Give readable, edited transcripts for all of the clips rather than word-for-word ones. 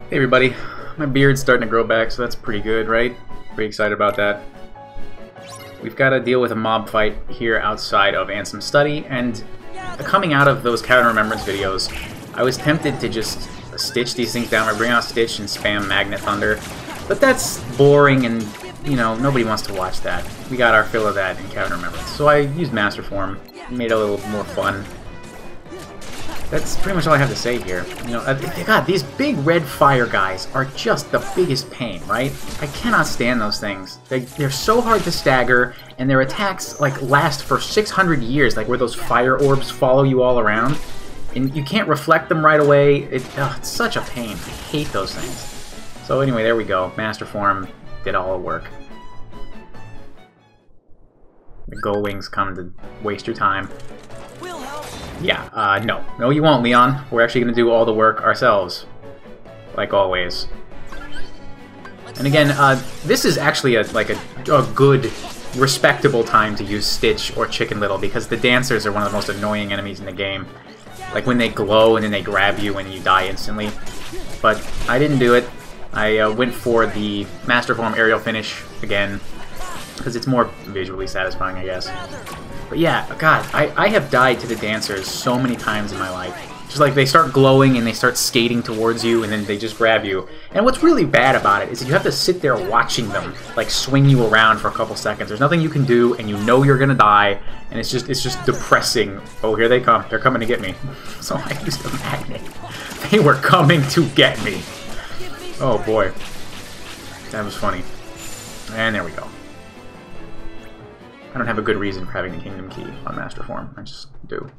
Hey everybody, my beard's starting to grow back, so that's pretty good, right? Pretty excited about that. We've got to deal with a mob fight here outside of Ansem Study, and coming out of those Cavern Remembrance videos, I was tempted to just stitch these things down, or bring out Stitch and spam Magnet Thunder, but that's boring and, you know, nobody wants to watch that. We got our fill of that in Cavern Remembrance, so I used Master Form, made it a little more fun. That's pretty much all I have to say here. You know, God, these big red fire guys are just the biggest pain, right? I cannot stand those things. They're so hard to stagger, and their attacks like last for 600 years, like where those fire orbs follow you all around, and you can't reflect them right away. It's such a pain. I hate those things. So anyway, there we go. Master Form did all the work. The Go Wings come to waste your time. Yeah, no, you won't, Leon. We're actually going to do all the work ourselves, like always. And again, this is actually a good, respectable time to use Stitch or Chicken Little, because the dancers are one of the most annoying enemies in the game. Like when they glow and then they grab you and you die instantly. But I didn't do it. I went for the Master Form aerial finish again, because it's more visually satisfying, I guess. But yeah, God, I have died to the dancers so many times in my life. Just like they start glowing and they start skating towards you and then they just grab you. And what's really bad about it is that you have to sit there watching them, like swing you around for a couple seconds. There's nothing you can do and you know you're gonna die, and it's just depressing. Oh, here they come. They're coming to get me. So I used a magnet. They were coming to get me. Oh boy. That was funny. And there we go. I don't have a good reason for having the Kingdom Key on Master Form. I just do.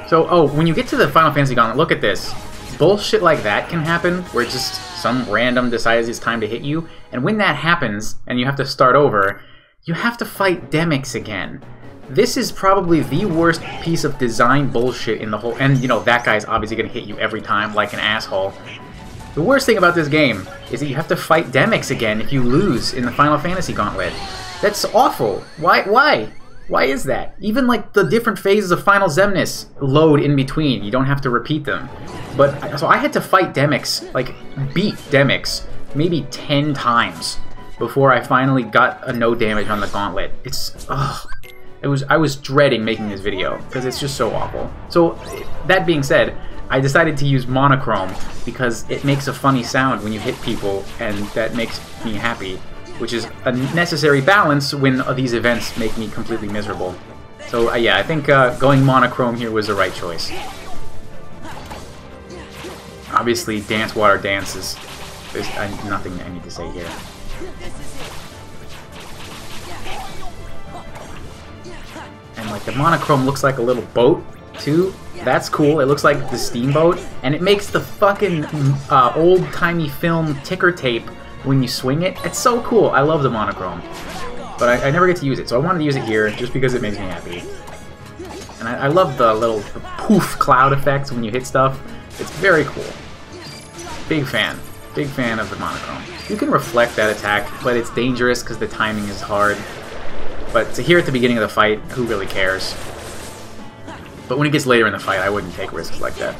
So, oh, when you get to the Final Fantasy Gauntlet, look at this. Bullshit like that can happen, where just some random decides it's time to hit you, and when that happens, and you have to start over, you have to fight Demyx again. This is probably the worst piece of design bullshit in the whole... And, you know, that guy's obviously going to hit you every time like an asshole. The worst thing about this game is that you have to fight Demyx again if you lose in the Final Fantasy Gauntlet. That's awful. Why? Why is that? Even like the different phases of Final Xemnas load in between. You don't have to repeat them. But so I had to fight Demyx, like beat Demyx, maybe 10 times before I finally got a no damage on the Gauntlet. I was dreading making this video because it's just so awful. So that being said, I decided to use monochrome because it makes a funny sound when you hit people, and that makes me happy, which is a necessary balance when these events make me completely miserable. So yeah, I think going monochrome here was the right choice. Obviously, Dance Water Dance is... There's nothing I need to say here. And like the monochrome looks like a little boat too. That's cool. It looks like the steamboat, and it makes the fucking old-timey film ticker tape when you swing it. It's so cool. I love the monochrome, but I never get to use it, so I wanted to use it here just because it makes me happy. And I love the little poof cloud effects when you hit stuff. It's very cool. Big fan of the monochrome. You can reflect that attack, but it's dangerous because the timing is hard. But to here at the beginning of the fight, who really cares? But when it gets later in the fight, I wouldn't take risks like that.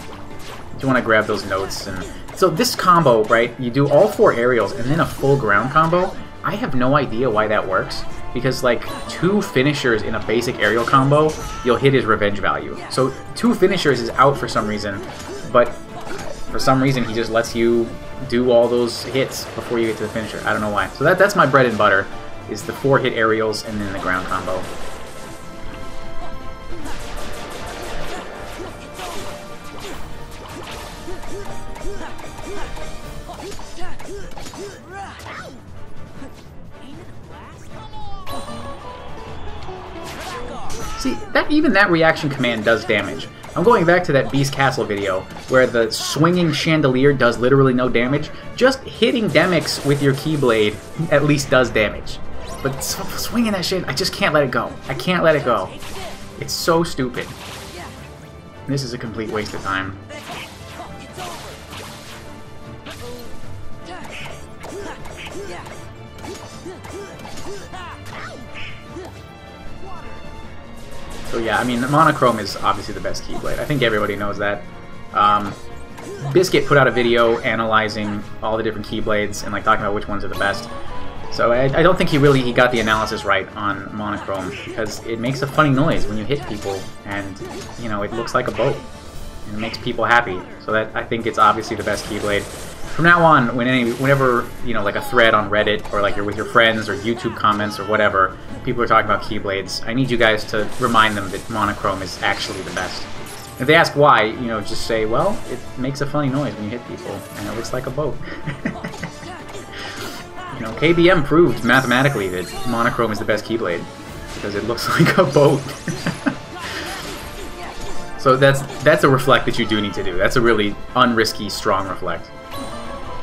You want to grab those notes. And so this combo, right, you do all 4 aerials and then a full ground combo. I have no idea why that works, because like 2 finishers in a basic aerial combo, you'll hit his revenge value. So 2 finishers is out for some reason, but for some reason he just lets you do all those hits before you get to the finisher. I don't know why. So that's my bread and butter, is the 4 hit aerials and then the ground combo. See, even that reaction command does damage. I'm going back to that Beast Castle video, where the swinging chandelier does literally no damage. Just hitting Demyx with your Keyblade at least does damage. But swinging that shit, I just can't let it go. I can't let it go. It's so stupid. This is a complete waste of time. So yeah, I mean, monochrome is obviously the best Keyblade. I think everybody knows that. Biscuit put out a video analyzing all the different Keyblades and like talking about which ones are the best. So I don't think he got the analysis right on Monochrome, because it makes a funny noise when you hit people, and you know, it looks like a boat, and it makes people happy. So that, I think it's obviously the best Keyblade. From now on, whenever you know, like a thread on Reddit, or like you're with your friends or YouTube comments or whatever, people are talking about Keyblades, I need you guys to remind them that Monochrome is actually the best. If they ask why, you know, just say, well, it makes a funny noise when you hit people, and it looks like a boat. You know, KBM proved mathematically that Monochrome is the best Keyblade, because it looks like a boat. So that's a reflect that you do need to do. That's a really unrisky, strong reflect.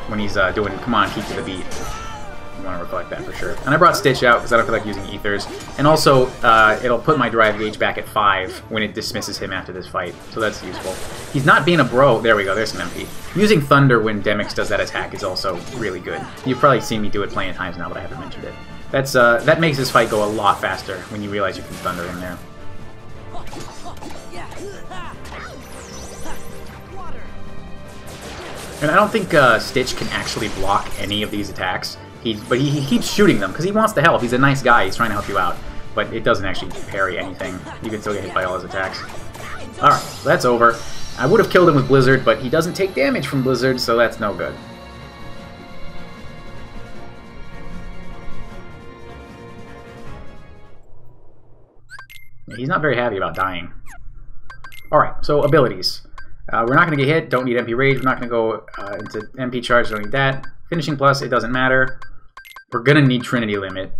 When he's doing, come on, keep to the beat. You want to reflect that for sure. And I brought Stitch out because I don't feel like using Ethers. And also, it'll put my drive gauge back at 5 when it dismisses him after this fight. So that's useful. He's not being a bro. There we go, there's some MP. Using Thunder when Demyx does that attack is also really good. You've probably seen me do it plenty of times now, but I haven't mentioned it. That makes this fight go a lot faster when you realize you can Thunder him there. And I don't think Stitch can actually block any of these attacks. But he keeps shooting them, because he wants to help. He's a nice guy. He's trying to help you out. But it doesn't actually parry anything. You can still get hit by all his attacks. Alright, so that's over. I would have killed him with Blizzard, but he doesn't take damage from Blizzard, so that's no good. He's not very happy about dying. Alright, so abilities. We're not going to get hit, don't need MP Rage, we're not going to go into MP Charge, don't need that. Finishing Plus, it doesn't matter. We're going to need Trinity Limit.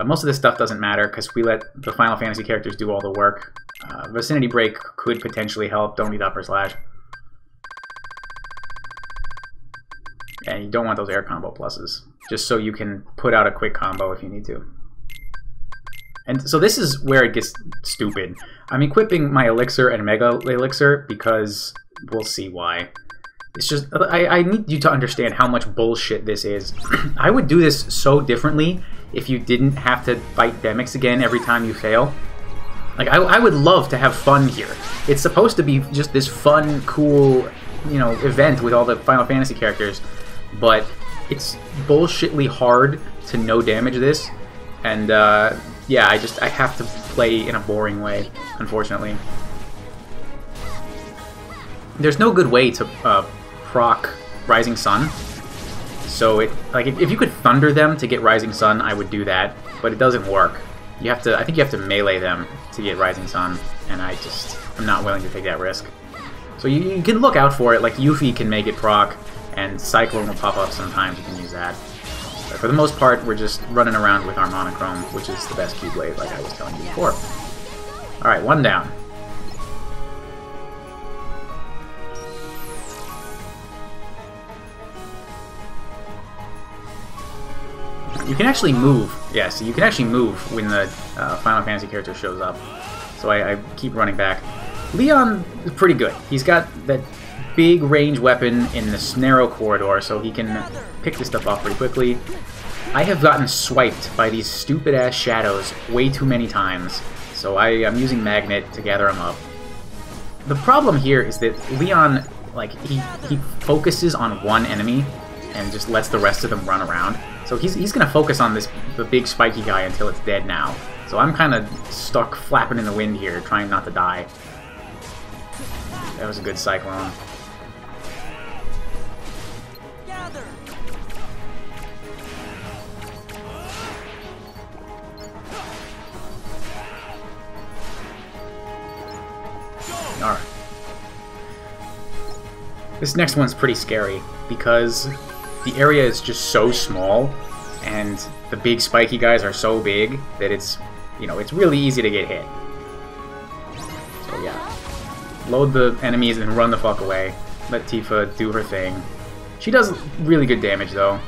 Most of this stuff doesn't matter because we let the Final Fantasy characters do all the work. Vicinity Break could potentially help, don't need Upper Slash. And you don't want those air combo pluses, just so you can put out a quick combo if you need to. And so this is where it gets stupid. I'm equipping my Elixir and Mega Elixir because we'll see why. It's just, I need you to understand how much bullshit this is. I would do this so differently if you didn't have to fight Demyx again every time you fail. Like, I would love to have fun here. It's supposed to be just this fun, cool, you know, event with all the Final Fantasy characters, but it's bullshitly hard to no damage this, and yeah, I have to play in a boring way, unfortunately. There's no good way to proc Rising Sun, so like if you could Thunder them to get Rising Sun, I would do that, but it doesn't work. You have to, I think you have to melee them to get Rising Sun, and I'm not willing to take that risk. So you can look out for it, like Yuffie can make it proc, and Cyclone will pop up sometimes, you can use that. But for the most part, we're just running around with our Monochrome, which is the best Keyblade, like I was telling you before. Alright, one down. You can actually move. Yeah, so you can actually move when the Final Fantasy character shows up. So I keep running back. Leon is pretty good. He's got that big range weapon in this narrow corridor, so he can pick this stuff off pretty quickly. I have gotten swiped by these stupid-ass shadows way too many times, so I'm using Magnet to gather them up. The problem here is that Leon, like, he focuses on one enemy and just lets the rest of them run around. So he's going to focus on the big spiky guy until it's dead now. So I'm kind of stuck flapping in the wind here, trying not to die. That was a good Cyclone. Alright. This next one's pretty scary, because the area is just so small, and the big spiky guys are so big that it's, you know, it's really easy to get hit. So yeah. Load the enemies and run the fuck away. Let Tifa do her thing. She does really good damage, though.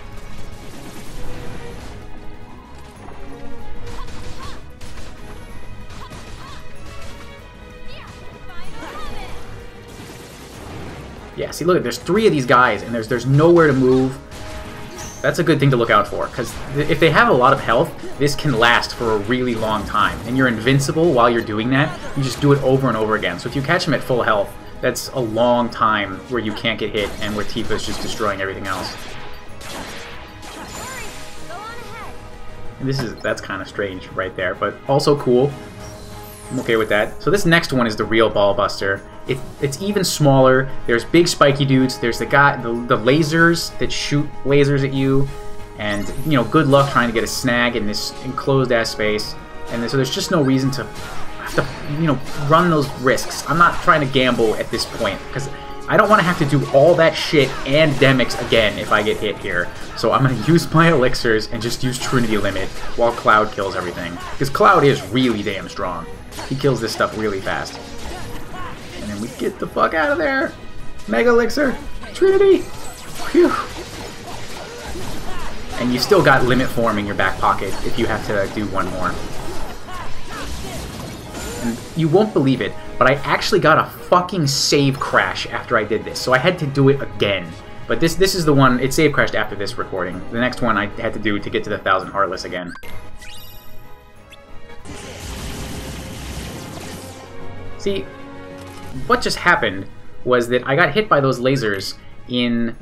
Yeah, see, look, there's 3 of these guys, and there's nowhere to move. That's a good thing to look out for, because if they have a lot of health, this can last for a really long time, and you're invincible while you're doing that. You just do it over and over again. So if you catch them at full health, That's a long time where you can't get hit and where Tifa's just destroying everything else. And that's kind of strange right there, but also cool. I'm okay with that. So this next one is the real ball buster. It's even smaller. There's big spiky dudes. There's the lasers that shoot lasers at you, and you know, good luck trying to get a snag in this enclosed ass space. And so there's just no reason to have to, you know, run those risks. I'm not trying to gamble at this point because I don't want to have to do all that shit and Demyx again if I get hit here. So I'm going to use my elixirs and just use Trinity Limit while Cloud kills everything. Because Cloud is really damn strong. He kills this stuff really fast. And then we get the fuck out of there. Mega Elixir. Trinity. Phew. And you still got Limit Form in your back pocket if you have to do one more. And you won't believe it, but I actually got a fucking save crash after I did this, so I had to do it again. But this is the one, it save crashed after this recording. The next one I had to do to get to the 1000 Heartless again. See, what just happened was that I got hit by those lasers in,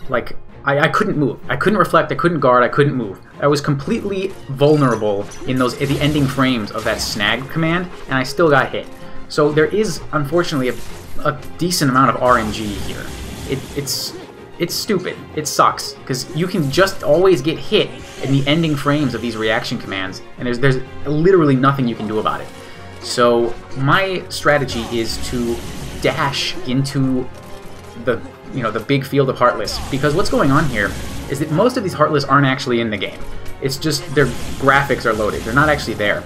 like, I couldn't move. I couldn't reflect, I couldn't guard, I couldn't move. I was completely vulnerable in the ending frames of that snag command, and I still got hit. So there is, unfortunately, a decent amount of RNG here. It's stupid. It sucks, because you can just always get hit in the ending frames of these reaction commands, and there's literally nothing you can do about it. So my strategy is to dash into the big field of Heartless, because what's going on here is that most of these Heartless aren't actually in the game. It's just their graphics are loaded. They're not actually there.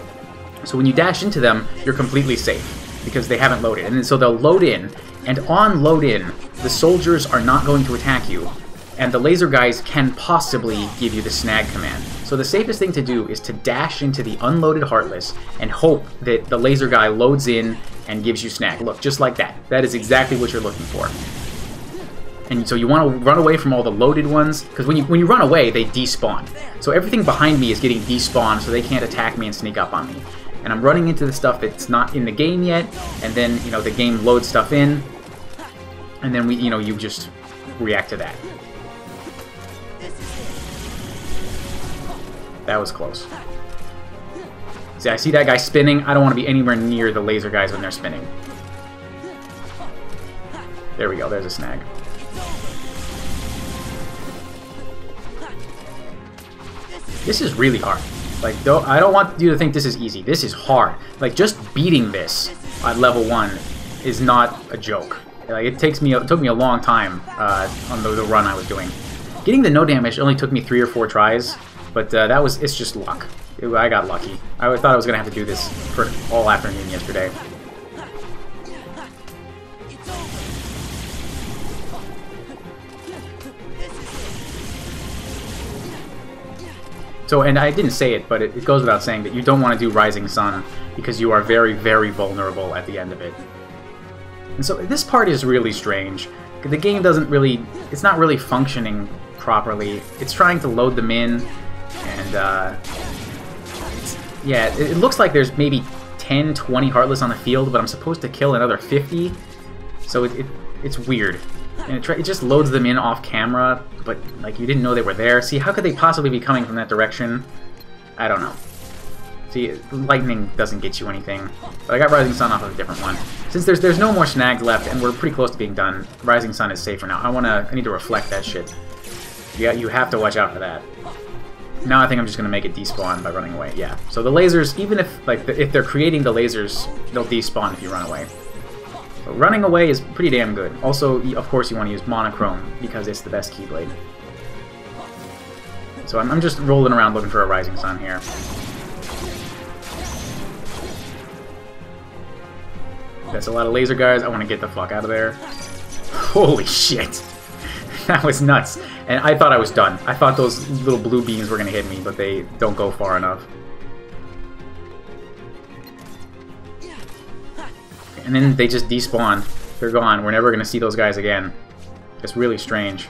So when you dash into them, you're completely safe, because they haven't loaded. And so they'll load in, and on load in, the soldiers are not going to attack you, and the laser guys can possibly give you the snag command. So the safest thing to do is to dash into the unloaded Heartless and hope that the laser guy loads in and gives you snag. Look, just like that. That is exactly what you're looking for. And so you want to run away from all the loaded ones, because when you run away, they despawn. So everything behind me is getting despawned, so they can't attack me and sneak up on me. And I'm running into the stuff that's not in the game yet, and then, you know, the game loads stuff in, and then you just react to that. That was close. See, I see that guy spinning. I don't want to be anywhere near the laser guys when they're spinning. There we go. There's a snag. This is really hard. Like, I don't want you to think this is easy. This is hard. Like, just beating this at level 1 is not a joke. Like, it took me a long time on the run I was doing. Getting the no damage only took me 3 or 4 tries, but it's just luck. I got lucky. I thought I was gonna have to do this for all afternoon yesterday. So, and I didn't say it, but it goes without saying that you don't want to do Rising Sun, because you are very, very vulnerable at the end of it. And so this part is really strange. The game doesn't really, it's not really functioning properly. It's trying to load them in, and yeah, it looks like there's maybe 10, 20 Heartless on the field, but I'm supposed to kill another 50. So it's weird. And it just loads them in off camera, but like you didn't know they were there. See, how could they possibly be coming from that direction? I don't know. See, lightning doesn't get you anything. But I got Rising Sun off of a different one. Since there's no more snags left, and we're pretty close to being done, Rising Sun is safer now. I need to reflect that shit. Yeah, you have to watch out for that. Now I think I'm just gonna make it despawn by running away. Yeah. So the lasers, even if if they're creating the lasers, they'll despawn if you run away. So running away is pretty damn good. Also, of course, you want to use Monochrome because it's the best Keyblade. So I'm just rolling around looking for a Rising Sun here. That's a lot of laser guys. I want to get the fuck out of there. Holy shit. That was nuts. And I thought I was done. I thought those little blue beams were going to hit me, but they don't go far enough. And then they just despawn. They're gone. We're never going to see those guys again. It's really strange.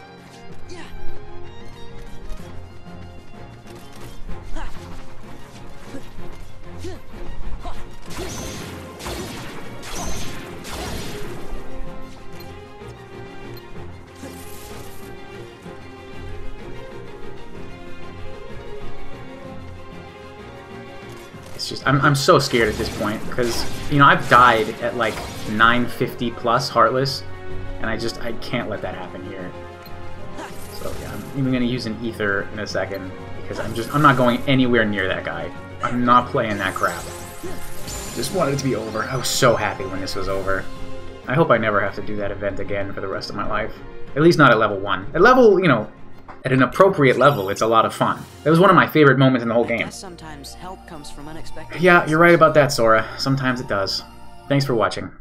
It's just, I'm so scared at this point, because, you know, I've died at like 950 plus Heartless, and I can't let that happen here. So yeah, I'm even going to use an Ether in a second, because I'm not going anywhere near that guy. I'm not playing that crap. Just wanted it to be over. I was so happy when this was over. I hope I never have to do that event again for the rest of my life. At least not at level 1. At level, you know, at an appropriate level, it's a lot of fun. That was one of my favorite moments in the whole game. Sometimes help comes from unexpected. Yeah, you're right about that, Sora. Sometimes it does. Thanks for watching.